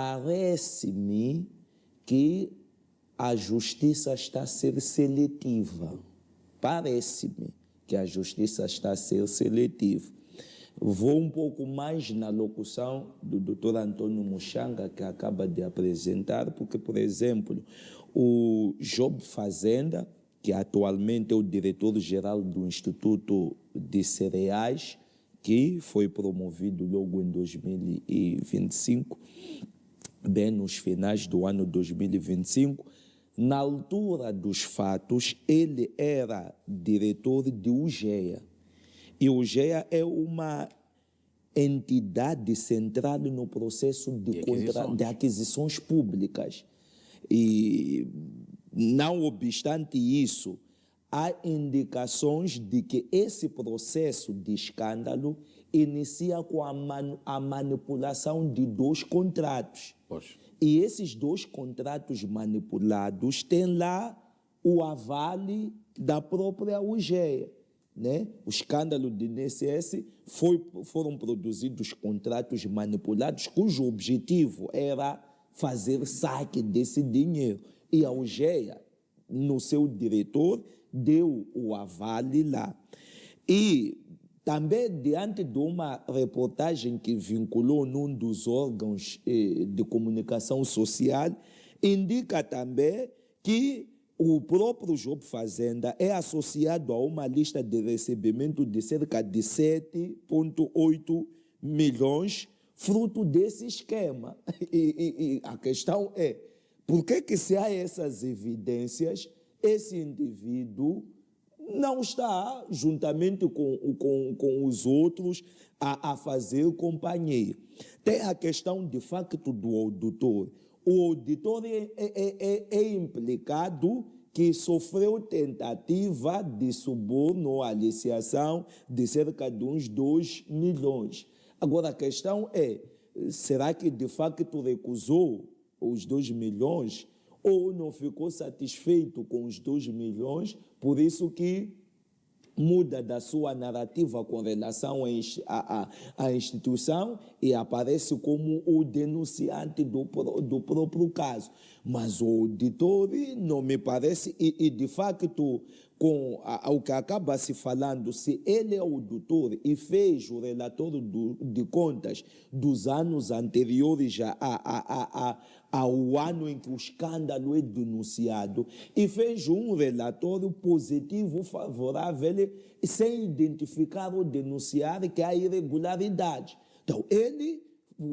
Parece-me que a justiça está a ser seletiva. Parece-me que a justiça está a ser seletiva. Vou um pouco mais na locução do Dr. Antônio Muxanga, que acaba de apresentar, porque, por exemplo, o Job Fazenda, que atualmente é o diretor-geral do Instituto de Cereais, que foi promovido logo em 2025, bem nos finais do ano 2025, na altura dos fatos, ele era diretor de UGEA. E o UGEA é uma entidade centrada no processo de aquisições públicas. E, não obstante isso, há indicações de que esse processo de escândalo inicia com a manipulação de 2 contratos. Poxa. E esses 2 contratos manipulados têm lá o avale da própria UGEA. Né? O escândalo do INSS foram produzidos contratos manipulados cujo objetivo era fazer saque desse dinheiro. E a UGEA, no seu diretor, deu o avale lá. E também, diante de uma reportagem que vinculou num dos órgãos de comunicação social, indica também que o próprio Job Fazenda é associado a uma lista de recebimento de cerca de 7,8 milhões, fruto desse esquema. E a questão é, por que se há essas evidências, esse indivíduo não está, juntamente com os outros, a fazer companhia? Tem a questão, de facto, do auditor. O auditor é implicado que sofreu tentativa de suborno ou aliciação de cerca de uns 2 milhões. Agora, a questão é, será que de facto recusou os 2 milhões ou não ficou satisfeito com os 2 milhões, por isso que muda da sua narrativa com relação à instituição e aparece como o denunciante do próprio caso. Mas o auditor não me parece, e de facto, com o que acaba se falando, se ele é auditor e fez o relatório de contas dos anos anteriores ao ano em que o escândalo é denunciado, e fez um relatório positivo, favorável, sem identificar ou denunciar que há irregularidade. Então, ele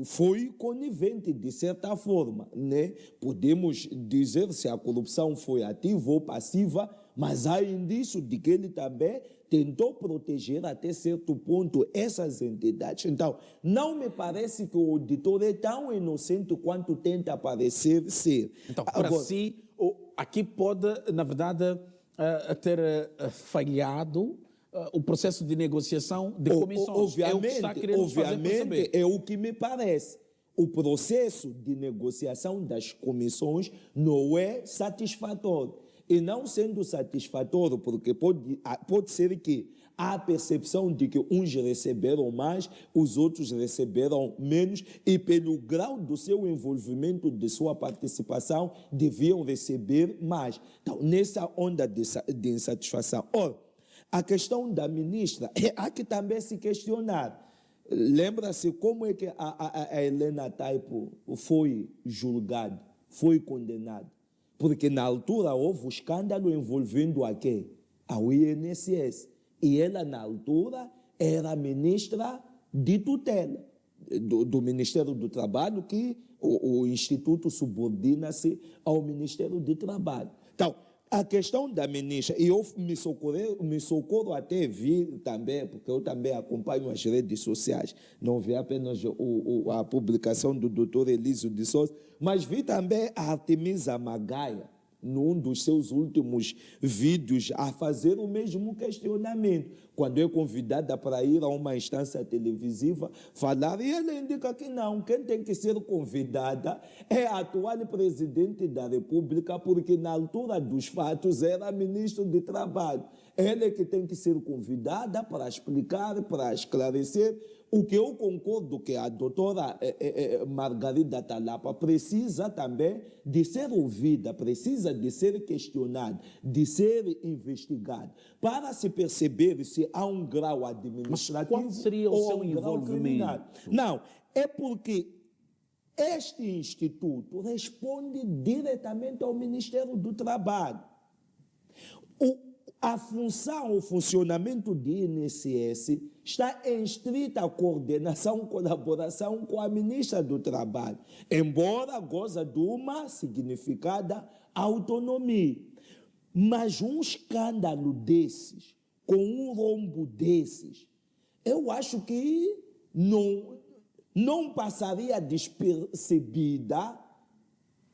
foi conivente, de certa forma, né? Podemos dizer se a corrupção foi ativa ou passiva, mas há indício de que ele também tentou proteger até certo ponto essas entidades. Então, não me parece que o auditor é tão inocente quanto tenta parecer ser. Então, para si, aqui pode, na verdade, ter falhado o processo de negociação de comissões. Obviamente, é o que me parece. O processo de negociação das comissões não é satisfatório. E não sendo satisfatório, porque pode ser que há a percepção de que uns receberam mais, os outros receberam menos, e pelo grau do seu envolvimento, de sua participação, deviam receber mais. Então, nessa onda de insatisfação. Ora, a questão da ministra, há que também se questionar. Lembra-se como é que a Helena Taipo foi julgada, foi condenada? Porque na altura houve um escândalo envolvendo a quê? Ao INSS. E ela, na altura, era ministra de tutela do Ministério do Trabalho, que o Instituto subordina-se ao Ministério do Trabalho. Então, a questão da ministra, e eu me socorro até vir também, porque eu também acompanho as redes sociais, não vi apenas a publicação do Dr. Elísio de Souza, mas vi também a Artemisa Magaia, num dos seus últimos vídeos, a fazer o mesmo questionamento. Quando é convidada para ir a uma instância televisiva falar, e ela indica que não, quem tem que ser convidada é a atual presidente da República, porque na altura dos fatos era ministro de Trabalho. Ela é que tem que ser convidada para explicar, para esclarecer, O que eu concordo que a doutora Margarida Talapa precisa também de ser ouvida, precisa de ser questionada, de ser investigada, para se perceber se há um grau administrativo. Mas qual seria o seu envolvimento? Não, é porque este instituto responde diretamente ao Ministério do Trabalho. A função, o funcionamento do INSS está em estrita coordenação, colaboração com a ministra do Trabalho, embora goza de uma significada autonomia. Mas um escândalo desses, com um rombo desses, eu acho que não passaria despercebida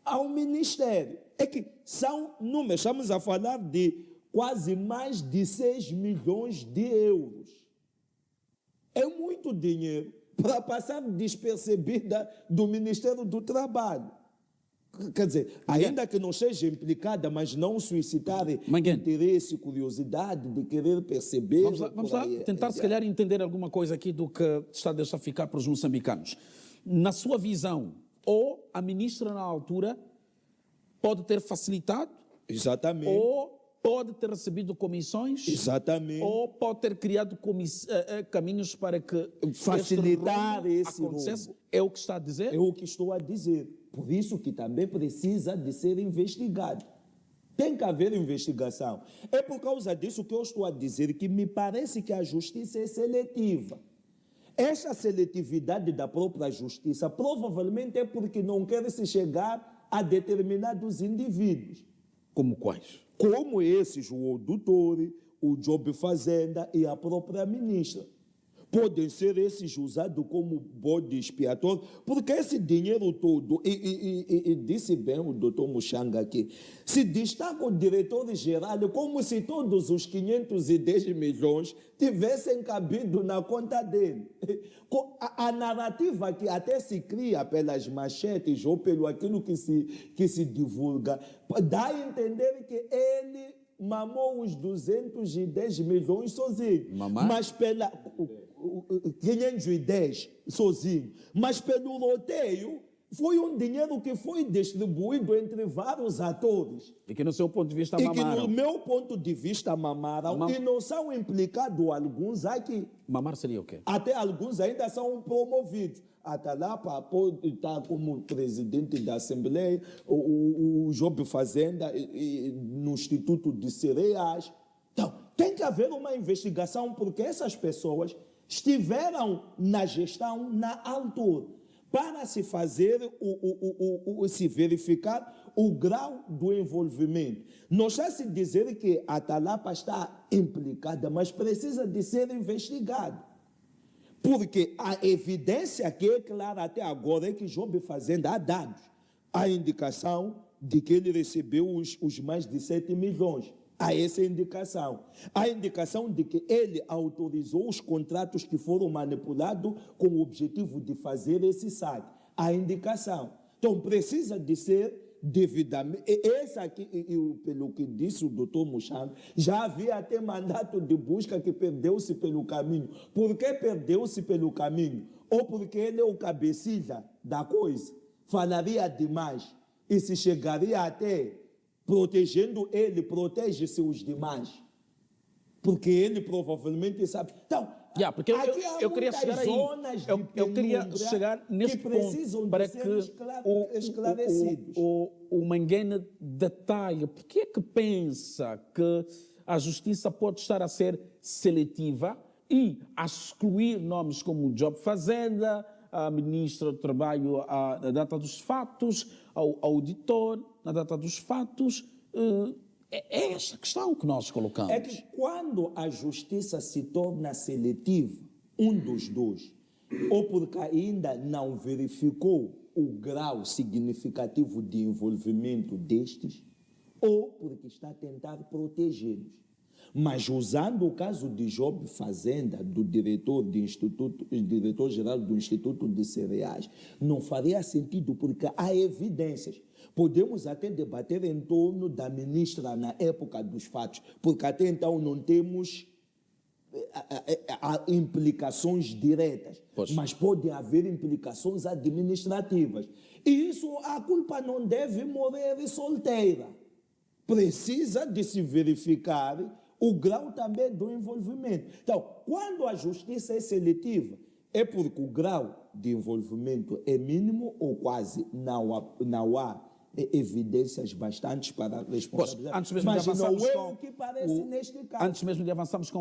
ao Ministério. É que são números, estamos a falar de quase mais de 6 milhões de euros. É muito dinheiro para passar despercebida do Ministério do Trabalho. Quer dizer, ainda que não seja implicada, mas não suscitar interesse, curiosidade de querer perceber. Vamos lá tentar, se calhar, entender alguma coisa aqui do que está a deixar ficar para os moçambicanos. Na sua visão, ou a ministra, na altura, pode ter facilitado, exatamente, ou pode ter recebido comissões, exatamente, ou pode ter criado caminhos para que facilitar esse acontecesse. É o que está a dizer? É o que estou a dizer. Por isso que também precisa de ser investigado. Tem que haver investigação. É por causa disso que eu estou a dizer que me parece que a justiça é seletiva. Esta seletividade da própria justiça provavelmente é porque não quer se chegar a determinados indivíduos. Como quais? Como esses, o doutor, o Job Fazenda e a própria ministra. Podem ser esses usados como bode expiatório, porque esse dinheiro todo, e disse bem o doutor Muxanga aqui, se destaca o diretor-geral como se todos os 510 milhões tivessem cabido na conta dele. A narrativa que até se cria pelas manchetes ou pelo aquilo que se divulga, dá a entender que ele mamou os 210 milhões sozinho. Mas pela 510 sozinho. Mas pelo loteio, foi um dinheiro que foi distribuído entre vários atores. E que no seu ponto de vista mamaram. E que no meu ponto de vista mamaram. E não são implicados alguns aqui. Mamar seria o quê? Até alguns ainda são promovidos. A Talapa pode estar como presidente da Assembleia, o Job Fazenda no Instituto de Cereais. Então, tem que haver uma investigação porque essas pessoas estiveram na gestão na altura para se fazer, se verificar o grau do envolvimento. Não está se dizer que a Talapa está implicada, mas precisa de ser investigada. Porque a evidência que é clara até agora é que Job Fazenda há dados. A indicação de que ele recebeu os mais de 7 milhões. Há essa indicação. A indicação de que ele autorizou os contratos que foram manipulados com o objetivo de fazer esse saque. A indicação. Então, precisa de ser devidamente. Esse aqui, pelo que disse o doutor Muxanga, já havia até mandato de busca que perdeu-se pelo caminho. Por que perdeu-se pelo caminho? Ou porque ele é o cabecilha da coisa? Falaria demais e se chegaria até protegendo ele, protege-se os demais. Porque ele provavelmente sabe. Então, porque eu queria chegar aí. Eu queria chegar nesse ponto para que o Manguene detalhe. Por que é que pensa que a justiça pode estar a ser seletiva e a excluir nomes como o Job Fazenda, a ministra do Trabalho na data dos fatos, ao auditor na data dos fatos? É essa questão que nós colocamos. É que quando a justiça se torna seletiva, um dos dois, ou porque ainda não verificou o grau significativo de envolvimento destes, ou porque está a tentar protegê-los. Mas usando o caso de Job Fazenda, do diretor-geral do Instituto de Cereais, não faria sentido porque há evidências. Podemos até debater em torno da ministra na época dos fatos, porque até então não temos há implicações diretas, Pois. mas pode haver implicações administrativas. E isso, a culpa não deve morrer solteira. Precisa de se verificar o grau também do envolvimento. Então, quando a justiça é seletiva, é porque o grau de envolvimento é mínimo ou quase não há evidências bastantes para a responsabilidade. Antes mesmo de Mas não avançarmos é com o que parece neste caso. Antes mesmo de avançarmos com